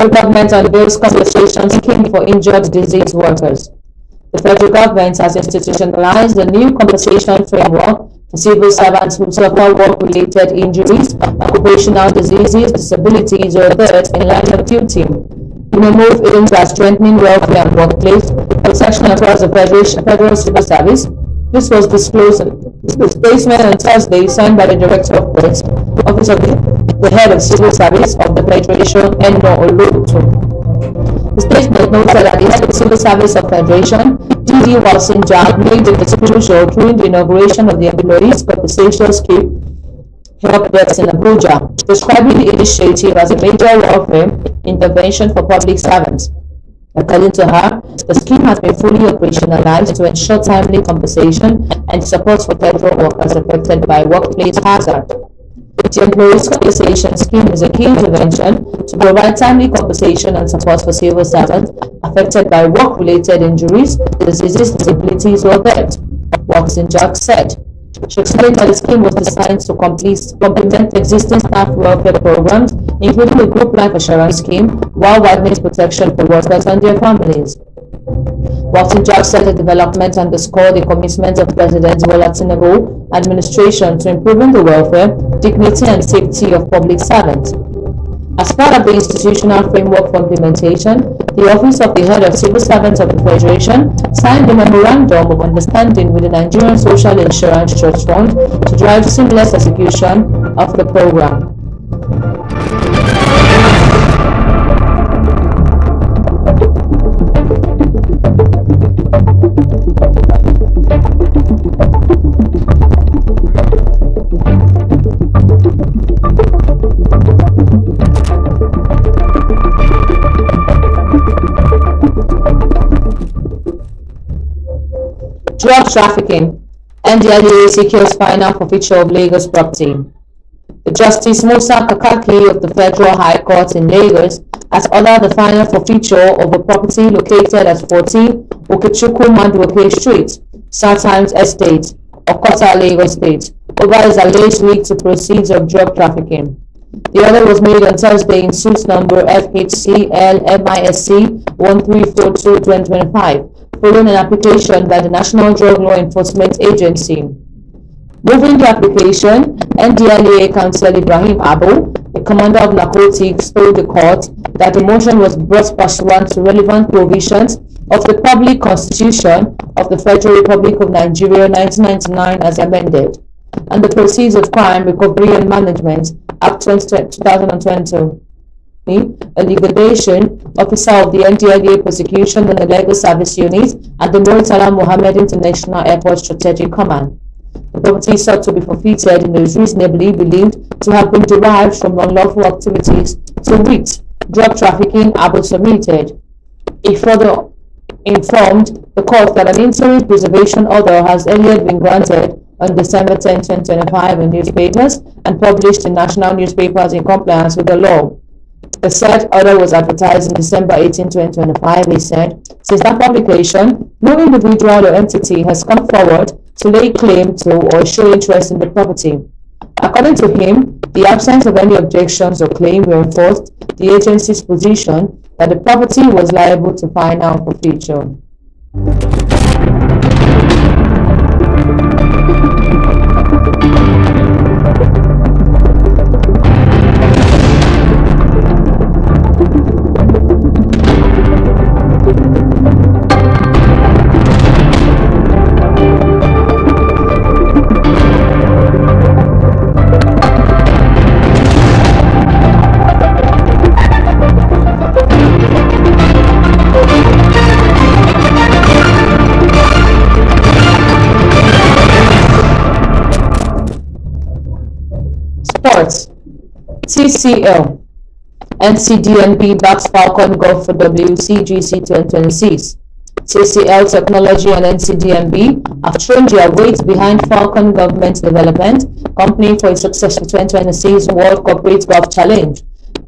Federal government unveils compensation scheme for injured disease workers. The federal government has institutionalized a new compensation framework for civil servants who suffer work-related injuries, occupational diseases, disabilities, or death in line of duty. In a move aimed at strengthening welfare and workplace protection across the federal civil service, this was disclosed in a statement on Thursday signed by the Director of Works, Office of the Head of Civil Service of the Federation, Eno Olotu. The statement noted that the Head of Civil Service of Federation, D.D. Walsinjak, made the disclosure during the inauguration of the Employees Compensation Scheme help desk in Abuja, describing the initiative as a major welfare intervention for public servants. According to her, the scheme has been fully operationalized to ensure timely compensation and support for federal workers affected by workplace hazard. The Employees Compensation Scheme is a key intervention to provide timely compensation and support for civil servants affected by work-related injuries, diseases, disabilities, or death, Walsinjak said. She explained that the scheme was designed to complement existing staff welfare programs, including the group life assurance scheme, while widening protection for workers and their families. Walsinjak said the development underscored the commitment of President Bola Tinubu administration to improving the welfare, dignity, and safety of public servants. As part of the institutional framework for implementation, the Office of the Head of Civil Servants of the Federation signed a memorandum of understanding with the Nigerian Social Insurance Trust Fund to drive seamless execution of the program. Drug trafficking. NDLEA secures final forfeiture of Lagos property. The Justice Musa Kakaki of the Federal High Court in Lagos has ordered the final forfeiture of a property located at 40 Okechukwu Maduoke Street, Southtimes Estate, Okota, Lagos State, over his alleged link to proceeds of drug trafficking. The order was made on Thursday in suit number FHCL MISC 1342-2025. Following an application by the National Drug Law Enforcement Agency. Moving the application, NDLEA Counsel Ibrahim Abu, the commander of narcotics, told the court that the motion was brought pursuant to relevant provisions of the Public Constitution of the Federal Republic of Nigeria 1999 as amended, and the Proceeds of Crime Recovery and Management Act 2020. A liquidation officer of the NDLEA Prosecution and the Legal Service Unit at the Muritala Mohammed International Airport Strategic Command. The property sought to be forfeited and is reasonably believed to have been derived from unlawful activities, to wit, drug trafficking. Abu submitted. He further informed the court that an interim preservation order has earlier been granted on December 10, 2025 in newspapers and published in national newspapers in compliance with the law. The said order was advertised on December 18, 2025, he said. Since that publication, no individual or entity has come forward to lay claim to or show interest in the property. According to him, the absence of any objections or claim reinforced the agency's position that the property was liable to final forfeiture. Sports. TCL. NCDNB backs Falcon Golf for WCGC 2026. TCL Technology and NCDNB have thrown their weight behind Falcon Government Development Company for its successful 2026 World Corporate Golf Challenge.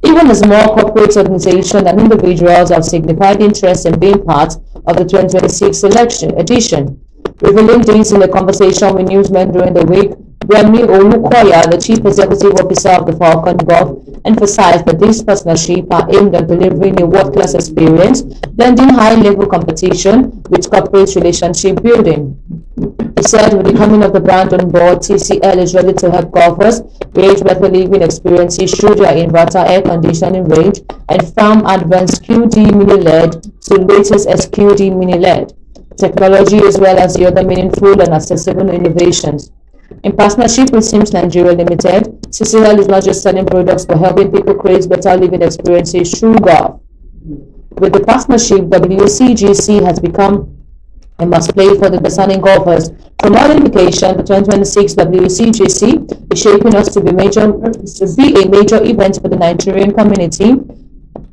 Even as more corporate organizations and individuals have signified interest in being part of the 2026 edition. Revealing this in a conversation with newsmen during the week, Remi Olukoya, the Chief Executive Officer of the Falcon Gulf, emphasized that these partnerships are aimed at delivering a world-class experience, blending high-level competition with corporate relationship building. He said, with the coming of the brand on board, TCL is ready to help golfers create better living experiences through their inverter air conditioning range and from advanced QD mini LED to latest SQD mini LED technology, as well as the other meaningful and accessible innovations. In partnership with Sims Nigeria Limited, TCL is not just selling products but helping people create better living experiences through golf. With the partnership, WCGC has become a must-play for the discerning golfers. From all indication, the 2026 WCGC is shaping us to be a major event for the Nigerian community,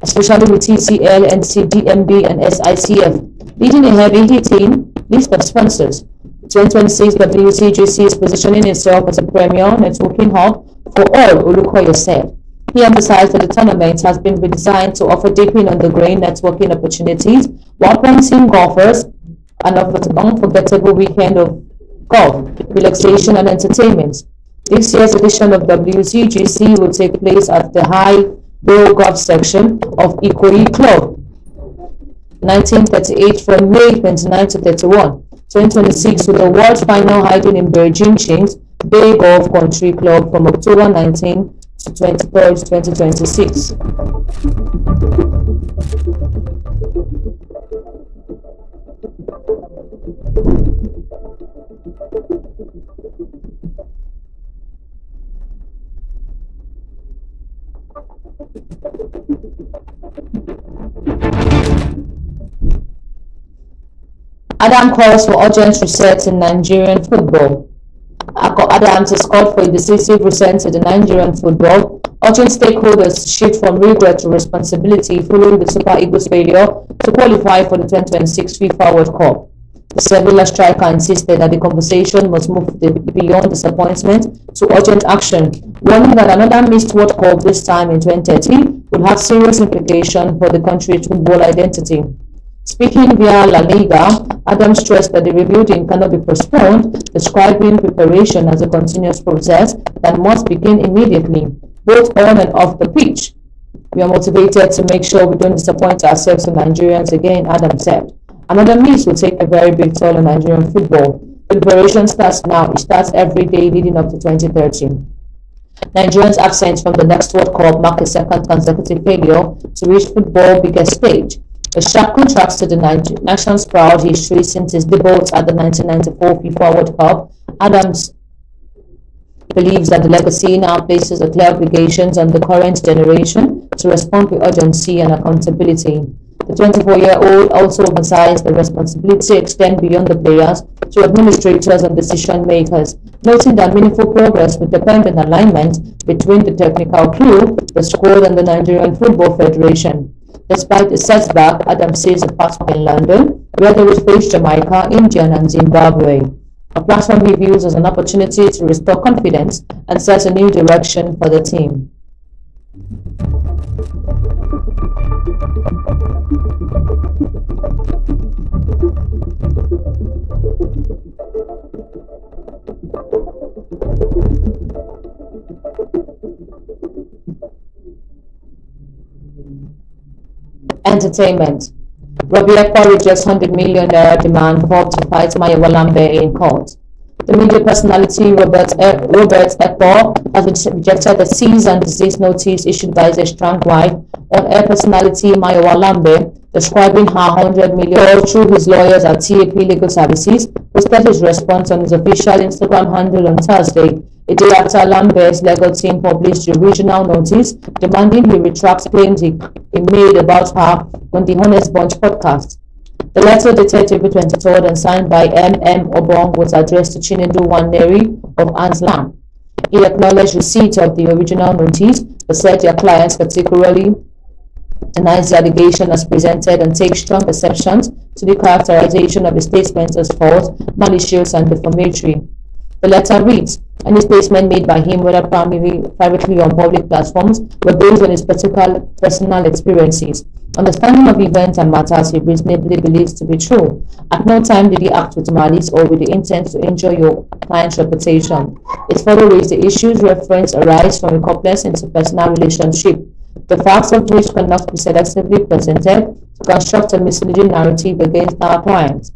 especially with TCL, NCDMB, and SICF, leading a heavy-hitting list of sponsors. 2026 WCGC is positioning itself as a premier networking hub for all, Olukoya said. He emphasized that the tournament has been redesigned to offer deepening on the grain networking opportunities while promising golfers an unforgettable weekend of golf, relaxation, and entertainment. This year's edition of WCGC will take place at the High Bowl Golf section of Ikoyi Club, 1938 from May 29 to 31, 2026, with the World Final hiding in Beijing Ching's Bay Golf Country Club from October 19 to 23rd, 2026. Adam calls for urgent reset in Nigerian football. Adams has called for a decisive reset to the Nigerian football, urging stakeholders to shift from regret to responsibility following the Super Eagles' failure to qualify for the 2026 FIFA World Cup. The Sevilla striker insisted that the conversation must move beyond disappointment to urgent action, warning that another missed World Cup, this time in 2030, would have serious implications for the country's football identity. Speaking via La Liga, Adams stressed that the rebuilding cannot be postponed, describing preparation as a continuous process that must begin immediately, both on and off the pitch. We are motivated to make sure we don't disappoint ourselves and Nigerians again, Adams said. Another miss will take a very big toll on Nigerian football. Preparation starts now. It starts every day leading up to 2030. Nigerians' absence from the next World Cup mark a second consecutive failure to reach football's biggest stage. A sharp contrast to the nation's proud history since its debut at the 1994 FIFA World Cup. Adams believes that the legacy now places a clear obligations on the current generation to respond with urgency and accountability. The 24-year-old also emphasized that responsibility extends beyond the players to administrators and decision makers, noting that meaningful progress will depend on alignment between the technical crew, the squad, and the Nigerian Football Federation. Despite the setback, Adams says the platform in London, where they will face Jamaica, India, and Zimbabwe. A platform he views as an opportunity to restore confidence and set a new direction for the team. Entertainment. Robbie Ekpa rejects $100 million demand for to fight Mayowa Lambe in court. The media personality Robert Ekpa has rejected the cease and desist notice issued by his estranged wife on air personality Mayowa Lambe, describing her $100 million through his lawyers at TAP Legal Services, posted his response on his official Instagram handle on Thursday, a day after Lambe's legal team published the original notice demanding he retracts claims he made about her on the Honest Bunch podcast. The letter dated April 23rd and signed by M.M. Obong was addressed to Chinedu Waneri of Anne's Lam. He acknowledged receipt of the original notice, but said their clients particularly denies the allegation as presented and takes strong exceptions to the characterization of the statement as false, malicious, and defamatory. The letter reads, any statement made by him, whether privately or on public platforms, were based on his particular personal experiences, understanding of events and matters he reasonably believes to be true. At no time did he act with malice or with the intent to injure your client's reputation. It further raised the issues reference arise from a complex interpersonal relationship, the facts of which cannot be selectively presented to construct a misleading narrative against our client.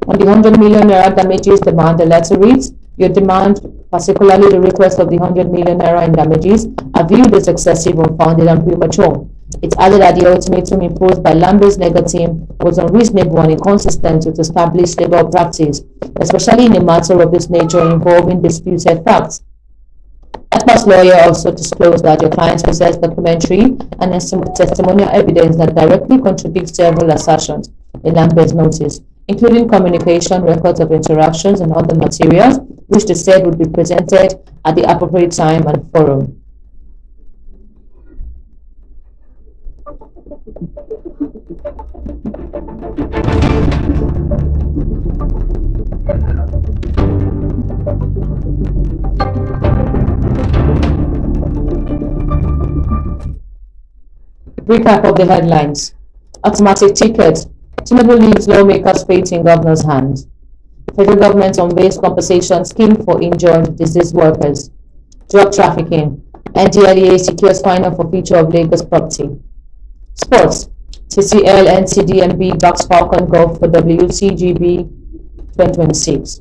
On the 100 million naira damages demand, the letter reads, your demand, particularly the request of the 100 million naira in damages, are viewed as excessive, unfounded, and premature. It added that the ultimatum imposed by Lambert's legal team was unreasonable and inconsistent with established legal practice, especially in a matter of this nature involving disputed facts. Esther's lawyer also disclosed that your client possessed documentary and testimonial evidence that directly contradicts several assertions in Lambert's notice, including communication records of interactions and other materials, which they said would be presented at the appropriate time and forum. Recap of the headlines. Automatic ticket. Tinubu leaves lawmakers' fate in governor's hands. Federal government unveils compensation scheme for injured, diseased workers. Drug trafficking. NDLEA secures final forfeiture of Lagos property. Sports. TCL NCDMB backs Falcon Golf for WCGB 2026.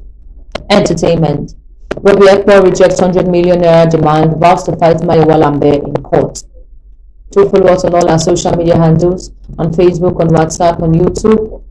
Entertainment. Robbie Ekpo rejects 100 million naira demand, vows to fight Mayowa Lambe in court. Do follow us on all our social media handles, on Facebook, on WhatsApp, on YouTube,